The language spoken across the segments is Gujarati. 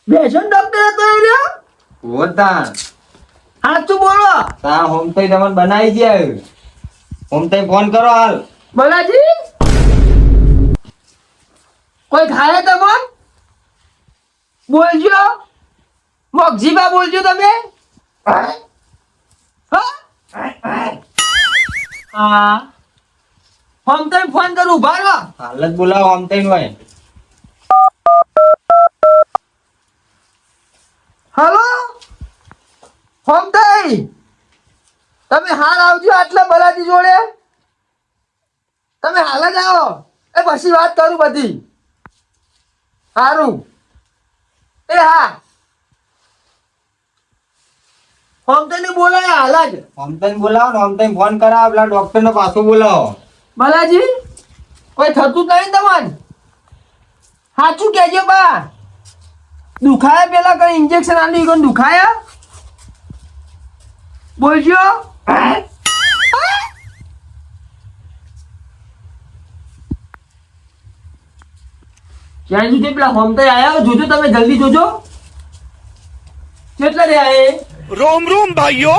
બેસન ડોક્ટર હતો એ રહ્યો? હોતા સાચું બોલો. તા હોમ તઈ તમને બનાવી દે. હોમ તઈ ફોન કરો હાલ. બલાજી કોઈ ખાય તમે બોલજો. મોગજીબા બોલજો તમે. હા ફોન કરી ફોન કરું ઉભા રહો. હાલ જ બોલાવો હોમ તઈ હોય. હલો ફોમતાઈ, તમે હાલ આવજો આટલા બલાજી જોડે. તમે હાલ જ આવો. એ પછી વાત કરું બધી. સારું એ હા ફોમતાઈને બોલાય હાલ જ. હોમ તઈ બોલાવો ને હોમ તઈ ફોન કરાવો. પેલા ડોક્ટર ને પાછો બોલાવો. બલાજી કોઈ થતું નહીં તમને? સાચું કહેજો બા. દુખાયા પેલા કઈ ઇન્જેક્શન આલી કોઈ દુખાયા બોલજો. ક્યાં સુધી પેલા હોમતાઈ આયા જોજો તમે જલ્દી જોજો. કેટલા રે આયે? રોમ રોમ ભાઈઓ.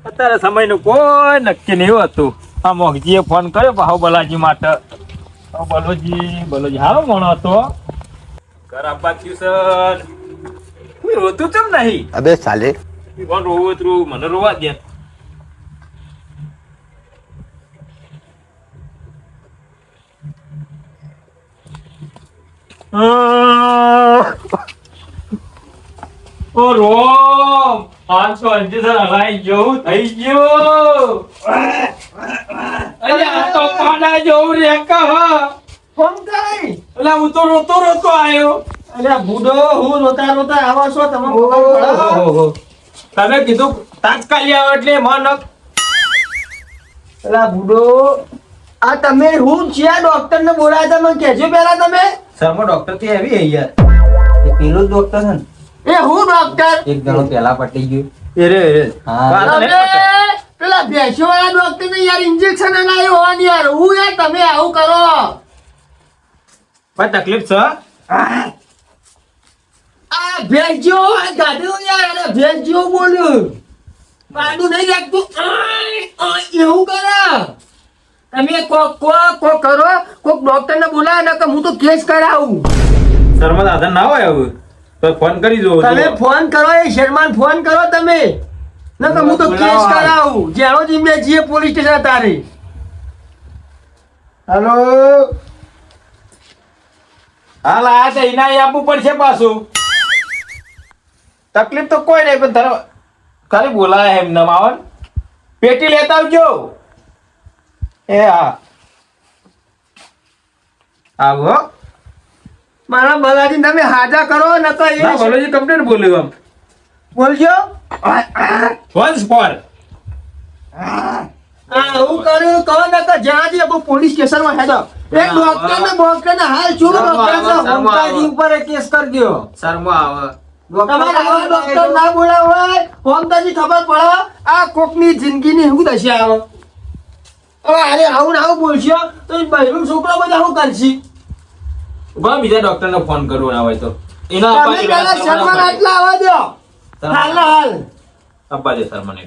અત્યારે સમયનું કોઈ નક્કી નહીં હતું. આ મોગજીએ ફોન કર્યો બાહુબલાજી માટે. બલોજી હારો મોણો હતો. ઘર આપવા થયું સર. રોતું કેમ નહીં? અબે સાલે. કોણ રોવું હતું? મને રોવા દે. ઓ રોમ પાંચસો અંજીસર હલાઈ જવું થઈ ગયું. અરે આ તો પાડા જવું રે કહ. હોમતાઈ એટલે હું તો રોતો રોતો આવ્યો. અલ્યા બુડો હું રોતા રોતા આવા છો તમે મોબાઈલ પડો. ઓહો. તમે કીધું તાત્કાલિક આવો એટલે મન અલા બુડો આ તમે હું જ્યાં ડોક્ટર ને બોલાયા તમે કહેજો પહેલા તમે. શર્મા ડોક્ટર થી આવી યાર. એ પેલો જ ડોક્ટર છે ને. એ હું ડોક્ટર એક જણો પેલા પટી ગયું. એરે હા. તમે પેલા ભેંસો વાળા ડોક્ટર ને યાર ઇન્જેક્શન લાવી હોવાની યાર હું યાર તમે આવું કરો. કોઈ તકલીફ છે? આ ભેંસો આ ગાડું યાર અરે ભેંસો બોલ્યું પાડું નહીં લાગતું. એવું કરે તમે કોક કરો કોક ડોક્ટર ને બોલાવે ને કે હું તો કેસ કરાવું. શર્મા દાદા ના હોય હવે તો ફોન કરી દો. તમે ફોન કરો એ શર્માન ફોન કરો તમે ન કે હું તો કેસ કરાવું. જેનો જીમે જીએ પોલીસ સ્ટેશન તારે. હેલો. હાલ આ તો એના આપવું પડશે પાછું. તકલીફ તો કોઈ નહીં પણ તારે ખાલી બોલાય એમ ના માવન. પેટી લેતા આવજો. એ હા આવો. મારા બલાજી તમે હાજા કરો ન તો એ ના બોલોજી કમ્પ્લેટ બોલ્યો આમ. બોલજો. Once four. હું કર્યું કહો ન તો જ્યાંથી આપણે પોલીસ સ્ટેશનમાં હેડો. એક ડોક્ટર ને હાલ શું ડોક્ટર હોમતાજી ઉપર કેસ કરી દો. શર્મા આવે. તમારે આવા ડોક્ટર ના બોલાવો હોય હોમતાજી ખબર પડે આ કોકની જિંદગીની શું દશા આવે. હવે અરે આવું ને આવું બોલશો તો બહેરું છોકરો બધા શું કરશે. ઉભા બીજા ડોક્ટર ને ફોન કરવો ના હોય તો એના તમે પેલા શર્મા આટલા આવવા દો. હાલ આપવા દે શર્મા ને.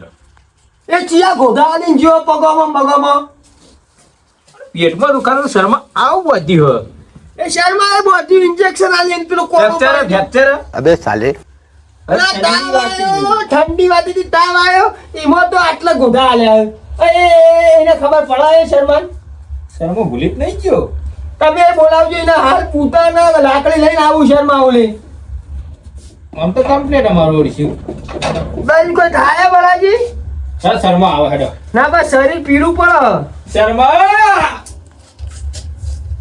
એ ચિયા ઘોઘાવાની જેવો પગોમાં પેટમાં દુખાતો શર્મા આવું બધી હોય. એ શર્મા એ બધું ઇન્જેક્શન આલી પેલો ફ્રેક્ચર અબે સાલે. ઠંડી વાતી તાવ આવ્યો એમાં તો આટલા ઘોઘા આલ્યા. એને ખબર પડાય શર્મા શર્મા ભૂલી જ નહીં ગયો. તમે બોલાવજો એને હાલ પૂતાના લાકડી લઈને આવું શર્મા ઓલી. આમ તો કમ્પ્લેટ અમારું ઓળખ્યું. બેન કોઈ ખાય બલાજી હા શર્મા આવે હેડો. ના બસ શરીર પીળું પડે. શર્મા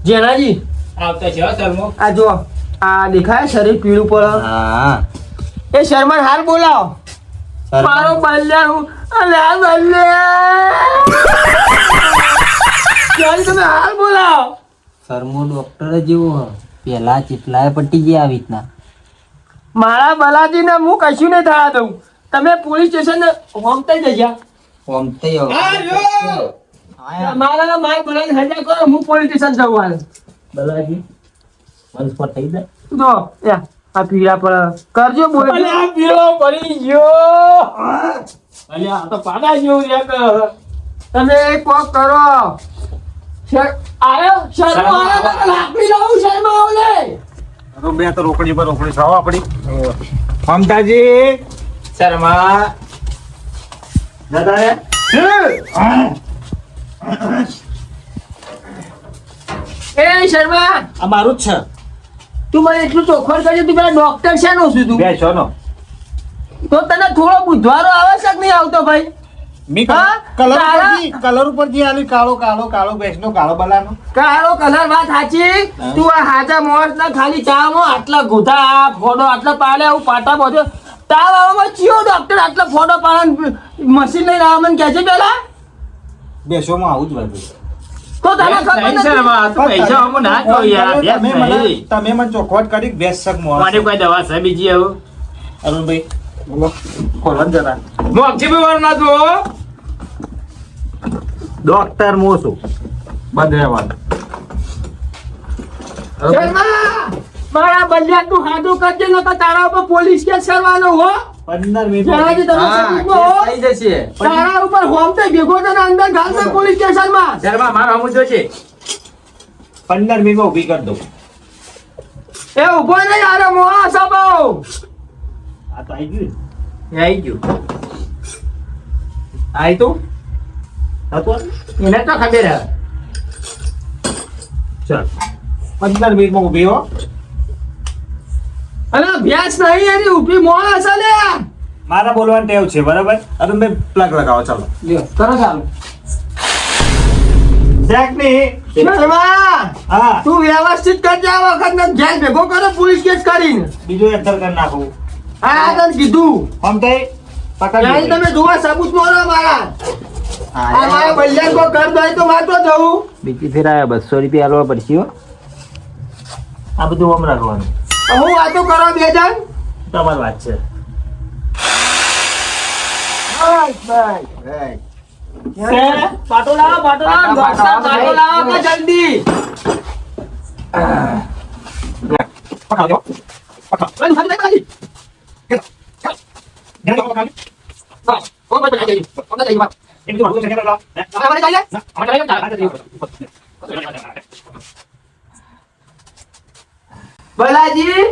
જેનાજી આવતા છે શર્મા. આ જો આ દેખાય શરીર પીળું પડે. હા. એ શર્મા હાલ બોલાવો. મારો બલ્યા હું અલ્યા બલ્યા તમે હાલ બોલાવો. શર્મો ડોક્ટર જેવો પેલા ચેટલાય પટી ગયા આવી રીતના. મારા બલાજી ને હું કશું નહીં થવા દઉં. તમે પોલીસ સ્ટેશન હોમતાઈ જજા. હોમ તઈ મારા માર બલાજી હજા કરો હું પોલીસ સ્ટેશન જવું હાલ. બલાજી વન્સ પર થઈ જાય. જો યા આ પીડા પર કરજો બોલ અલે આ પીળો પડી ગયો અલે આ તો પાડા જેવું રે કે તમે કોક કરો આયો શર્મા આયો તો લાકડી લાવું શર્મા આવો લે તો બે તો રોકડી પર રોકડી સાવ આપડી મમતાજી શર્મા દાદા રે એ શર્મા આ મારું જ છે તું મને એટલું ચોખવટ કરજો તું પેલા ડોક્ટર છે નો છું તું બે છો નો તો તને થોડો બુધવારો આવશ્યક નહીં આવતો ભાઈ મી હા? કલર ઉપર જી આલી કાળો કાળો કાળો બેસનો કાળો બલાનો કાળો કલર વાત સાચી તું આ હાજા મોસ ના ખાલી ચામાં આટલા ગોધા આ ફોડો આટલા પાડે આવું પાટા બધો તાવ આવવામાં ચિયો ડોક્ટર આટલા ફોડો પાડે મશીન લઈને આવા મને કહેજે પેલા બેસો માં આવું જ વાંધો તો તને ખબર નહીં નથી શર્મા તું પૈસા અમો ના કહો યાર તમે મને ચોખવટ કરી બેસ શક મો મારી કોઈ દવા છે બીજી આવું અરુણભાઈ બોલો ખોલવા જરા હું અક્ષય ભાઈ ના જો ડોક્ટર મોસો બંધ રહેવાનું શર્મા મારા બલ્યા તું હાડું કરજે નકર તારા ઉપર પોલીસ કેસ કરવાનો હો 15 મિનિટ જણાજી તમે સબૂતમાં હો થઈ જશે તારા ઉપર હોમ તે ભેગો થઈને અંદર ઘાલશે પોલીસ સ્ટેશનમાં શર્મા મારો અમુ જો છે 15 મિનિટમાં ઊભી કરી દઉં એ ઉભો નહીં આરે મોવા સબો આ તો આવી ગયું આવી ગયું આઈ તું હતું એને તો ખબર હે ચાલ 15 મિનિટમાં ઊભી હો અને અભ્યાસ નહીં એની ઊભી મોણા છે લે મારા બોલવાની ટેવ છે બરાબર અરુણભાઈ પ્લગ લગાવો ચાલો લ્યો કરો ચાલો શેક ની શર્મા હા તું વ્યવસ્થિત કરજે આ વખત ને ઘેર ભેગો કરો પોલીસ કેસ કરીને બીજું એક કરી નાખું હા તને કીધું આમ થઈ ત્યારે પકડ તમે જોવા સબૂત મોરો મારા આ મારા બલ્યા કો કર દો તો મારતો જવું બીજી ફેર આયા 200 રૂપિયા આલવા પડશે હો આ બધું આમ રાખવાનું હું વાતો કરો બે જણ તમારી વાત છે પાટો લાવો પાટો લાવો કે જલ્દી પકડ દો બંધ ખાલી ખાલી ઓ બંધ ખાલી ઓને જઈ વાત અમારે ચાલે બલાજી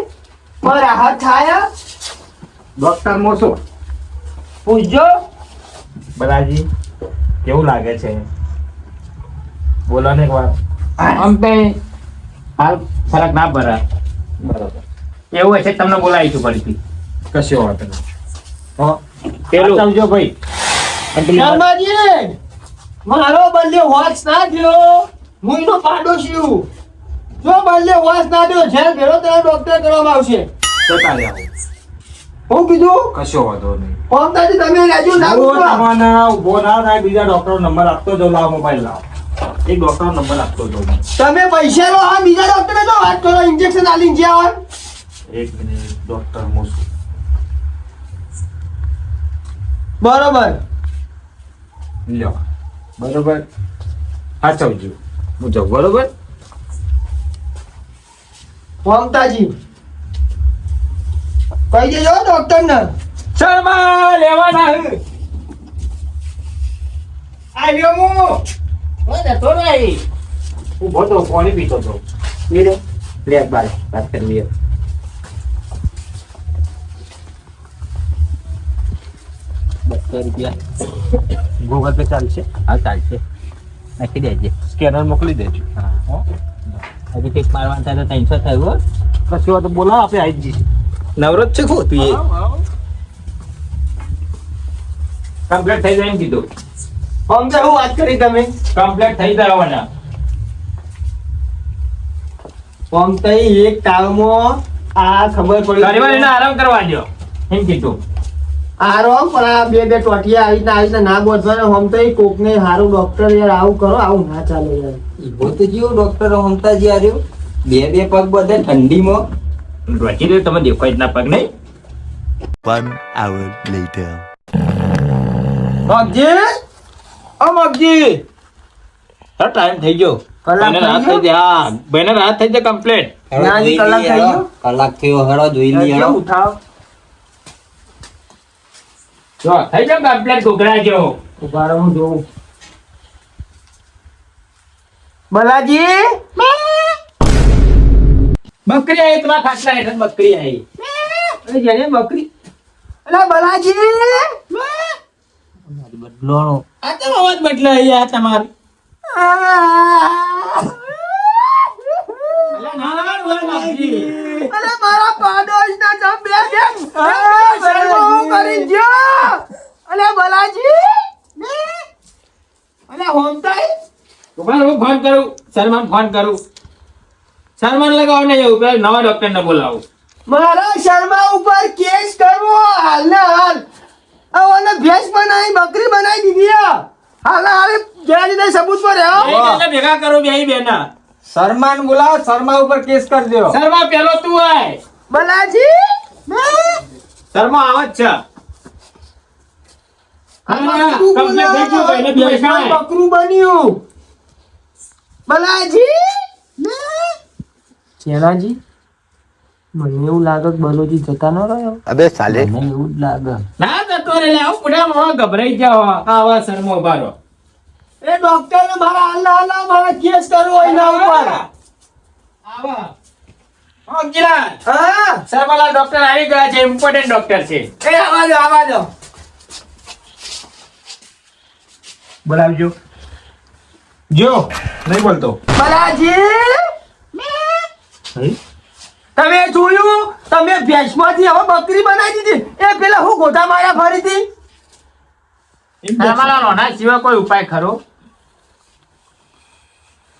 મારા હાથ થાય ડોક્ટર મોસો પૂછજો બલાજી કેવું લાગે છે બોલો ને એક વાર આમ તે હાલ ફરક ના પડે બરાબર એવું હશે તમને બોલાવીશું ફરીથી કશો વાત નહીં હો પેલું આવજો ભાઈ શર્માજી મારો બલ્લે વોચ ના થયો હું એનો પાડો છું જો બલ્લે વોચ ના થયો જેલ ભેળો તેનો ડોક્ટર કરવામાં આવશે જતા આવો હું કીધું કશો વાંધો નહીં પમતાજી તમે રહેજો ના ઉઠો. ઉભો ના થાય બીજા ડોક્ટર નંબર આપતો જાઉં લાવો મોબાઈલ લાવો એક ડોક્ટર નંબર આપતો જાઉં તમે પૈસા લો હા બીજા ડોક્ટર તો વાત કરો ઇન્જેક્શન આલીને જ્યાં એક મિનિટ ડોક્ટર મોસો બરોબર લ્યો બરોબર સાચવજો હું જાઉં બરોબર પમતાજી કહી દેજો ડોક્ટર ને શર્મા લેવાના હે આવ્યો હું ઓય તો રહી ઉભો તો પાણી પીતો તો લે લે બાર વાત કરવી હે ₹200 ગૂગલ પે ચાલશે હા ચાલશે નાખી દેજે સ્કેનર મોકલી દેજો હા હજી ટેક મારવાનું થાય તો 300 થયું હો. કશી વાત બોલાવો આપણે આવી જઈશું નવરત છે ખો તું એ કમ્પ્લીટ થઈ જાય એમ કીધું પમતા હું વાત કરી તમે કમ્પ્લીટ થઈ જવાના પમતા એક તાવમાં આ ખબર પડી ઘરે એને આરામ કરવા દો એમ કીધું આરામ પણ આ બે ટોટિયા આવી રીતના ના બોધવાના હમ તો કોક ને સારું ડોક્ટર યાર આવું કરો આવું ના ચાલે યાર ઈવો તો જીવો ડોક્ટર હમતાજી આર્યો બે પગ બધે ઠંડીમાં રોચી દે તમે દેખાય જ ના પગ નહીં 1 hour later. મગજી ઓ મગજી ટાઈમ થઈ ગયો કલાક ભાઈને રાત થઈ થઈ જાય હા ભાઈને રાત થઈ જાય કમ્પ્લીટ ના, હજી કલાક થઈ ગયો? કલાક થયો હેડો જોઈ લઈએ કેમ હેડો. ઉઠાવ જો થઈ જાવ કમ્પ્લેટ ઘોઘરા જેવો. ઉભા રહો, હું જોઉં. બલાજી બકરી આવી તમારા ખાટલા હેઠળ બકરી આવી. અરે જેને બકરી અલા બલાજી બદલોણો. આ તો અવાજ બદલાઈ આ તમારો. અલા ના ના બોલ બકરી. અરે મારા પાડોશના જમ બે બેન શર્મો કરી ગયો. અલે બલાજી અલે હોમતાઈ ઉભા રહો, ફોન કરું શર્માને ફોન કરું. શર્માને લગાવો ને એવું પેલા નવા ડોક્ટરને બોલાવો. મારા શર્મા ઉપર કેસ કરવો હાલ ને હાલ. અને ભેંસ બનાવી બકરી બનાવી દીધી હાલ હાલ જ્યાં લીધે સબૂત પર બે જણને ભેગા કરો બે બેના. શર્માને બોલાવો, શર્મા ઉપર કેસ કરી દો. શર્મા પેલો તું આય. બલાજી શર્મા આવ જ છે. હા, કમ્પ્લેટ થઈ ગયું, ભાઈને બેસાય. બકરું બન્યું બલાજી ચેલાજી મને એવું લાગે કે બલોજી જતા ન રહ્યો. अबे साले મને એવું જ લાગે. ના જતો રે લે, આવું બુઢામાં ગભરાઈ જાઓ. આવા શર્મો ઉભા રહો. એ ડોક્ટર ને મારા હાલના મારા કેસ કરવો એના ઉપર. આવા. હા, ગિલાસ. હા શર્માલા ડોક્ટર આવી ગયા છે, ઇમ્પોર્ટન્ટ ડોક્ટર છે. એ આવા દો બોલાવજો. જો નહીં બોલતો. બલાજી તમે જોયું તમે ભેંસમાંથી હવે બકરી બનાવી દીધી. એ પેલા હું ગોટા માર્યા ફરીથી. શર્માલા લોના સિવાય કોઈ ઉપાય ખરો?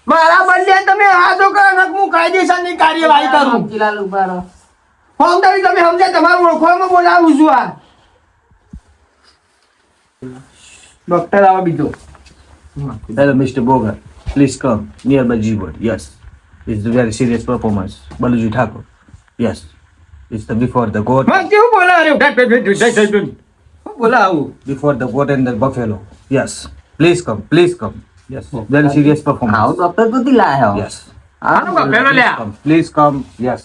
મારા બદલે તમે હાથો કરો ને હું કાયદેસરની કાર્યવાહી કરું. મોતીલાલ ઉભા રહો. ફોન કરી તમે સમજે તમારું ઓળખવામાં બોલાવું છું. આ ડોક્ટર આવા બીજો Hello, Mr. Boga. Please come nearby G-Word. Yes. It's a very serious performance. Baluji Thakur. Yes. It's the before the goat. માં કેવું બોલા અરે હું બોલા આવું Before the goat and the buffalo. Yes. Please come. Please come. Yes. Very serious આવો performance. ડોક્ટર કુતી લાયો. Yes. આનો બફેલો લ્યા. Please come. Yes.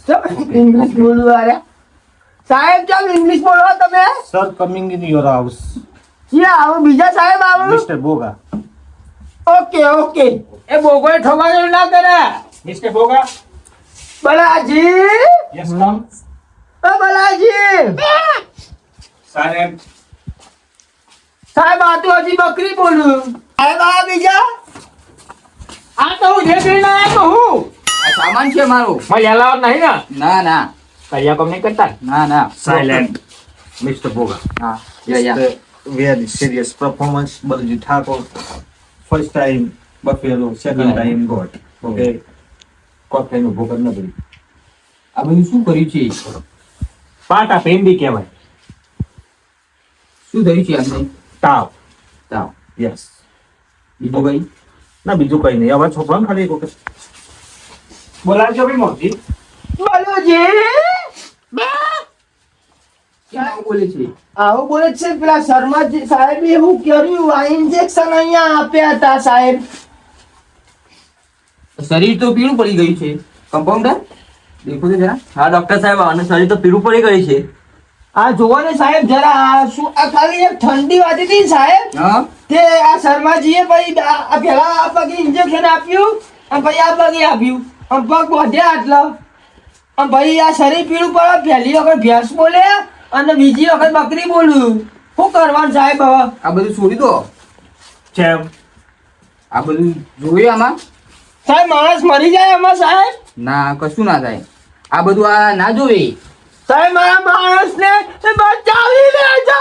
ઇંગ્લિશ બોલવું અરે સાહેબ ચાલ ઇંગ્લિશ બોલો તમે. Sir, coming in your house. યા આવો બીજા સાહેબ આવો. Mr. Boga. ઓકે ઓકે એ બોગોએ ઠોકાયો ના કરે. Mister Boga. Balaji Yes, come. ઓ બલાજી Silent. સાહેબ આ તો હજી બકરી બોલું. સાહેબ આ બીજા આ તો હું જે જોઈને આવ્યો તો હું. આ સામાન છે મારો. મને અલાવ નહીં ને. ના ના કયા કોમ નહીં કરતા. ના ના. Silent. Mr. Boga. હા It's yeah the very serious performance. Baluji Thakur. First time buffalo, second time goat. Okay. કોફીનો ભોગર ન કરી. આ બધું શું કર્યું છે? પાટા પેંડી કહેવાય. શું થયું છે આપણે? તાવ. તાવ. Yes. બીજું કઈ? ના બીજું કઈ નહીં. હવે છોકરાને ખાલી એક વખત બોલાવજો ભાઈ મોટી. બલોજી ક્યાં બોલે છે? આવું બોલે છે પેલા શર્માજી સાહેબ એવું કર્યું આ ઇન્જેક્શન અહીંયા આપ્યા હતા સાહેબ. શરીર તો પીળું પડી ગયું છે. કમ્પાઉન્ડર દેખો તો જરા. હા ડોક્ટર સાહેબ આનું શરીર તો પીળું પડી ગયું છે. આ જોવો ને સાહેબ જરા આ શું આ ખાલી એક ઠંડી વાતી હતી ને સાહેબ હા તે આ શર્માજીએ પછી આ પેલા આ પગે ઇન્જેક્શન આપ્યું અને પછી આ પગે આપ્યું અને પગ વધ્યા આટલા અને પછી આ શરીર પીળું પડે. પહેલી વખત ભેંસ બોલે અને બીજી વખત બકરી બોલું. શું કરવાનું સાહેબ હવે? આ બધું છોડી દો. ચેમ. આ બધું જોયું આમાં? સાહેબ માણસ મરી જાય એમાં સાહેબ? ના કશું ના થાય. આ બધું આ ના જોવે. સાહેબ મારા માણસને બચાવી લેજો.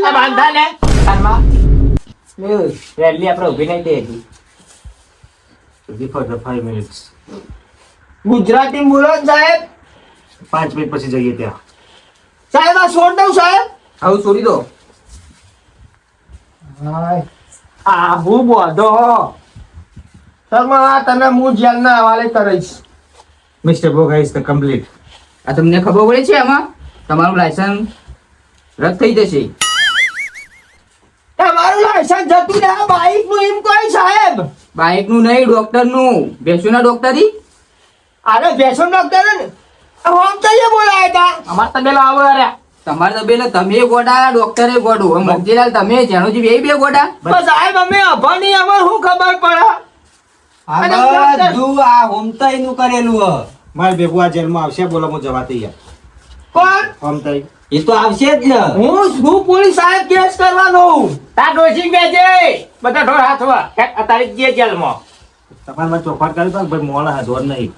આ બાંધા લે. શર્મા. પહેલી આપણે ઊભી નહીં થઈ હતી. Before the 5 minutes. ગુજરાતી બોલો ને સાહેબ. 5 મિનિટ પછી જઈએ ત્યાં. સાહેબ આ છોડ દઉં સાહેબ. આવું છોડી દો. આ હું બોધો શર્મા તને હું જેલના હવાલે કરીશ. Mr. Boga is the complete. આ તમને ખબર પડે છે આમાં તમારું લાયસન્સ રદ થઈ જશે. તમારું લાયસન્સ જતું રહે બાઈક નું એમ કોઈ સાહેબ. બાઇક નું નહીં ડોક્ટર નું. ભેંસોના ડોક્ટરી અરે ભેંસો ડોક્ટર ને આમ તો એ બોલાયા હતા. અમાર તબેલા આવો અરે તમારે તો પેલા તમે ગોડા ડોક્ટરે ગોડું હવે મોતીલાલ તમે જેણુજી બે ગોડા પણ સાહેબ અમે અભાની અમાર શું ખબર પડે? અને બધું આ હોમતાઈ નું કરેલું હ મારે ભેગું આ જેલમાં આવશે બોલો હું જવા તૈયાર કોણ? હોમતાઈ એ તો આવશે જ ને હું પોલીસ સાહેબ કેસ કરવાનો. તા ડોસી બેજે બધા ઢોર હાથવા અત્યારે જે જેલમાં તમારે મને ચોખવટ કરી તો ભાઈ મોડા હાથોર નહીં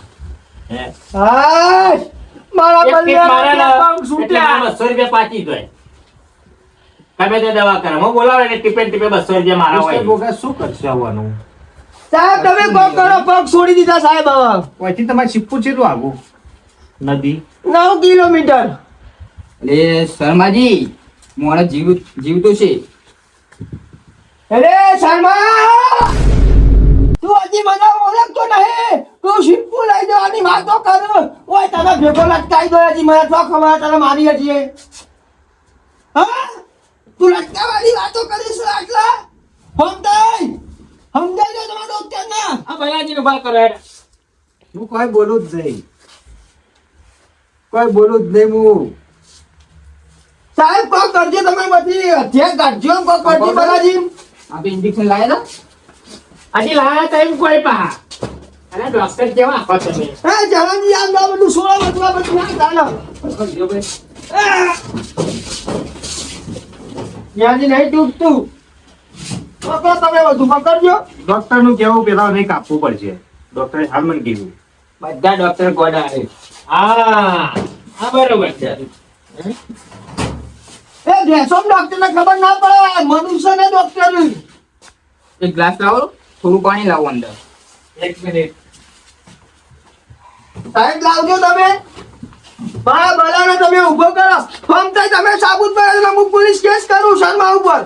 હે હાય, મારા એક ટીપ મારે ને બલ્લે પગ એટલે છૂટ્યા. મને 200 રૂપિયા પાછી જાય તમે તે દવા કરે હું બોલાવે ને ટીપે ટીપે 200 રૂપિયા મારા મિસ્ટર હોય બોગા શું કરશે આવવાનું સાહેબ તમે કોક કરો, પગ છોડી દીધા સાહેબ હવે પછી તમારે શિવપુર કેટલું આગું નદી 9 કિલોમીટર. એટલે શર્માજી મોડા જીવતું છે અરે શર્મા, તું હજી મને ઓળખતો નહીં? તું શિવપુર લઈ જવાની વાતો કર. ઓય તને ભેગો લટકાઈ દો. હજી મને તો ખબર તને મારી હજી. હા, તું લટકાવાની વાતો કરીશ આટલા? સમજાય સમજાય તમારા ડોક્ટર ના. આ ભૈયાજી નું ભાગ કરો હેડ. હું કોઈ બોલું જ નહીં કોઈ બોલું જ નહીં હું સાહેબ કોક કરજો તમે બધી ધ્યાન કાઢજો કોક કરજો બાલાજી. આપણે ઇન્જેક્શન લાયા હજી લાયા ટાઈમ કોઈ પા અરે ડોક્ટર કેવા આપો તમે હે જવાજી આમ દા બધું સોળા બધું બધું ના ચાલો. યાજી નહીં તૂટતું. પકડો તમે બધું પકડજો. ડોક્ટર નું કેવું પેલા નહીં કાપવું પડશે ડોક્ટરે હાલ મને કીધું બધા ડોક્ટર ગોડા આવે હા હા બરોબર છે એ ભેંસો ડોક્ટર ને ખબર ના પડે મનુષ્ય ને ડોક્ટર. એક ગ્લાસ લાવો થોડું પાણી લાવો અંદર 1 મિનિટ સાહેબ લાવજો તમે. મારા બલાને તમે ઊભો કરો. ફમતા તમે સાબુત પર હું પોલીસ કેસ કરું શર્મા ઉપર.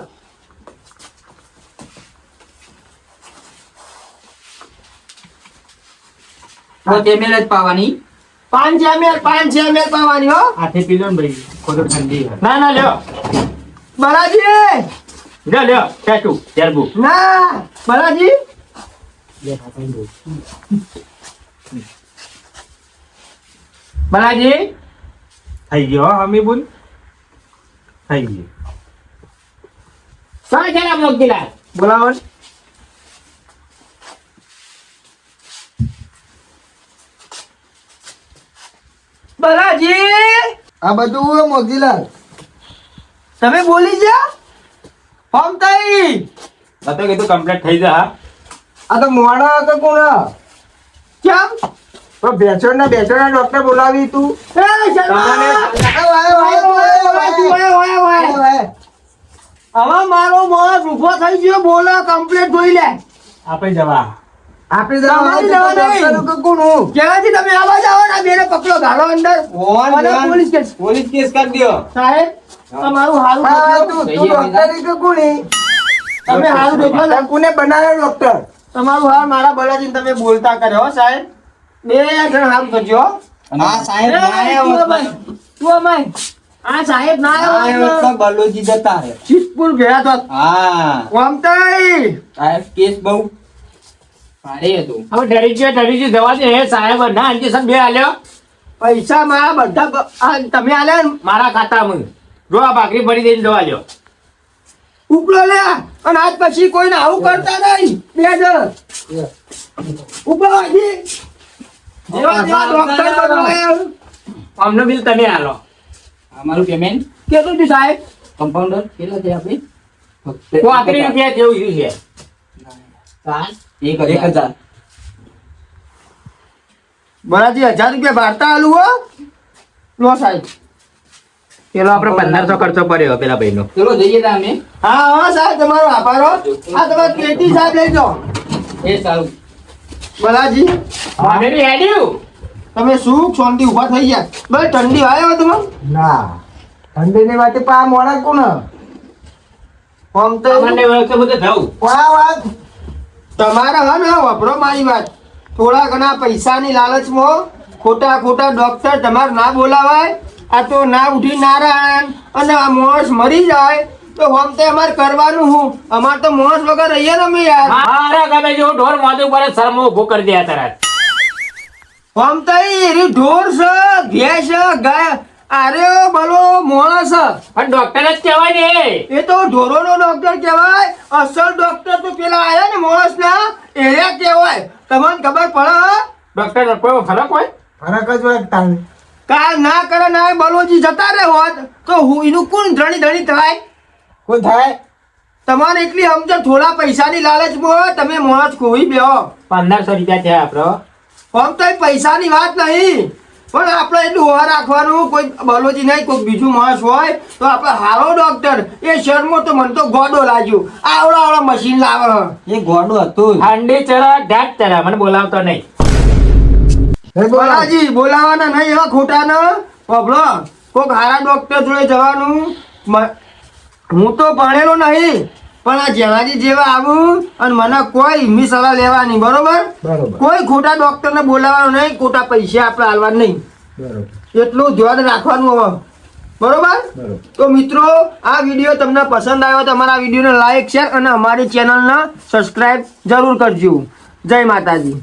પોતે મેલ જ પાવાની 5 ml પાવાની હો. હાથે પી લો ને ભાઈ ખોટો ઠંડી હોય ના ના લ્યો બલાજી લ્યો ટેટુ જરબુ ના બલાજી બાલાજી થઈ ગયો હો, હમી બોલ થઈ ગયું સારા જરા મોકીલા બોલાવો ને. બલાજી આ બધું મોગીલાલ તમે બોલી જા. ફમતાઈ તો કીધું કમ્પ્લીટ થઈ જા આ તો મોડા તો કોણ કેમ તો બેચોના ડોક્ટર બોલાવી તું એ શર્મા હવે મારો માણસ ઉભો થઈ ગયો. બોલો કમ્પ્લીટ જોઈ લે. આપણે જવા તમારી જવા નહીં. ક્યાંથી તમે આવા જાઓ ને બેને પકડો ગાળો અંદર. અને પોલીસ કેસ. પોલીસ કેસ કરી દો સાહેબ તમારું હારું તમે હારું દેખો ને. કોને બનાવ્યો ડોક્ટર તમારું હાર મારા બળાજી તમે બોલતા કર્યો હો સાહેબ. બે જણ હારું કરજો હો. હા સાહેબ એ, તું અમાય. તું અમાય. આ સાહેબ ના આવ્યો બલોજી જતા રહે સિદ્ધપુર ગયા તો હા કોમતાઈ સાહેબ કેસ બહુ ભારે હતું હવે ડરી ગયો જવા દે હે સાહેબ ના ઇન્જેક્શન 2 આલ્યો પૈસા મારા બધા આ તમે આલ્યા ને મારા ખાતામાં જો આ ભાખરી ભરી દઈને દવા લ્યો ઉપલો લે. અને આજ પછી કોઈને આવું કરતા નહીં. બે જણ ઉપલો હજી જેવા જેવા ડોક્ટર બદલાયા. અમને બિલ તમે આલો અમારું પેમેન્ટ કેટલું છે સાહેબ? કમ્પાઉન્ડર કેટલા છે આપણે 35 રૂપિયા જેવું છે 1000 બરાજી 1000 રૂપિયા ભારતા આલુ હો. લો સાહેબ. પેલો આપણે 1500 ખર્ચો પડ્યો પેલા ભાઈનો ચલો જઈએ તા અમે હા હા સાહેબ તમારો આભાર હો. આ તમારે પેટી સાહેબ લઈ જાઓ. એ સારું બલાજી અમે બી હેડ્યું તમે સુખ શાંતિ ઉભા થઈ ગયા. બસ ઠંડી આવ્યો તમે ના ઠંડીની વાતે પા મોડા કોણ આમ તો મને વખતે બધે થયું વાત તમારે હા ને વપરો મારી વાત. થોડા ઘણા પૈસાની લાલચમાં ખોટા ખોટા ડોક્ટર તમારે ના બોલાવાય. આ તો ના ઉઠી નારાયણ અને આ માણસ મરી જાય તો આમ તે અમારે કરવાનું હું. અમારે તો માણસ વગર રહીએ ને અમે યાર. મારા ગમે જેવું ઢોર મોઢું પર શરમો ઉભો કરી દે તરત આમ તો એરી ઢોર છે ભેંસ છે ગાય અરે ભલો માણસ છે. પણ ડોક્ટર જ કહેવાય ને એ તો ઢોરોનો ડોક્ટર કહેવાય. અસલ ડોક્ટર તો પેલા આયા ને માણસના એરિયા કહેવાય. તમને ખબર પડે? ડોક્ટર કોઈ ફરક હોય? ફરક જ હોય તાને. કાલ ના કરે ના એ બલોજી જતા રહે હોત તો હું એનું કોણ ધણી થાય? કોણ થાય? તમારે એટલી સમજો થોડા પૈસાની લાલચમાં તમે માણસ ખોઈ બેહો. 1500 રૂપિયા થયા આપણો. આમ તો એ પૈસાની વાત નહીં પણ આપણે એટલું હોવા રાખવાનું. કોઈ બલોજી નહીં કોઈ બીજું માણસ હોય તો આપણે હારો ડોક્ટર. એ શહેરમાં તો મને તો ગોડો લાગ્યો. આવડા મશીન લાવે. એ ગોડું હતું. હાંડી ચરા ઢાક ચરા મને બોલાવતો નહીં. બાલાજી બોલાવાના નહીં એવા ખોટા ને પબડો. કોઈક હારા ડોક્ટર જોડે જવાનું. હું તો ભણેલો નહીં પણ આ જેવાજી જેવા આવું અને મને કોઈ હિમ્મી સલાહ લેવાની બરોબર. બરોબર. કોઈ ખોટા ડોક્ટરને બોલાવવાનું નહીં. ખોટા પૈસા આપણે આલવાના નહીં. બરોબર. એટલું ધ્યાન રાખવાનું હવે બરોબર. બરોબર. તો મિત્રો આ વિડીયો તમને પસંદ આવ્યો તો અમારા વિડીયોને લાઈક શેર અને અમારી ચેનલને સબસ્ક્રાઈબ જરૂર કરજો. જય માતાજી.